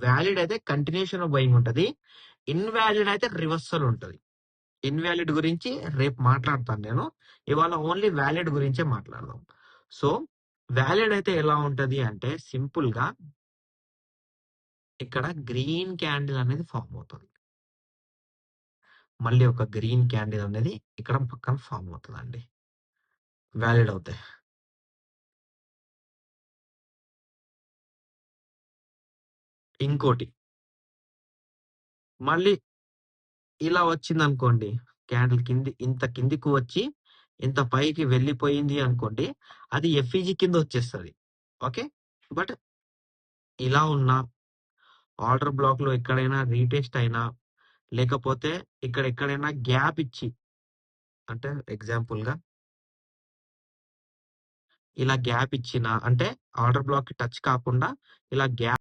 Valid అయితే continuation of buying ఉంటది. Invalid అయితే రివర్సల్ ఉంటది. ఇన్వాలిడ్ గురించి రేపు మాట్లాడతాను నేను. ఇవాళ ఓన్లీ వ్యాలిడ్ గురించే మాట్లాడదాం. సో వ్యాలిడ్ అయితే ఎలా ఉంటది అంటే సింపుల్ గా ఇక్కడ గ్రీన్ క్యాండిల్ అనేది ఫామ్ అవుతుంది. మళ్ళీ ఒక గ్రీన్ క్యాండిల్ అనేది ఇక్కడ పక్కన ఫామ్ అవుతుందండి. వ్యాలిడ్ అవుతాయి. ఇంకోటి మళ్ళీ ఇలా వచ్చింది అనుకోండి, క్యాండిల్ ఇంత కిందికి వచ్చి ఇంత పైకి వెళ్ళిపోయింది అనుకోండి, అది ఎఫ్ఈజీ కింద వచ్చేస్తుంది. ఓకే, బట్ ఇలా ఉన్న ఆర్డర్ బ్లాక్ లో ఎక్కడైనా రీటెస్ట్ అయినా లేకపోతే ఇక్కడ ఎక్కడైనా గ్యాప్ ఇచ్చి, అంటే ఎగ్జాంపుల్ గా ఇలా గ్యాప్ ఇచ్చిన అంటే ఆర్డర్ బ్లాక్ కి టచ్ కాకుండా ఇలా గ్యాప్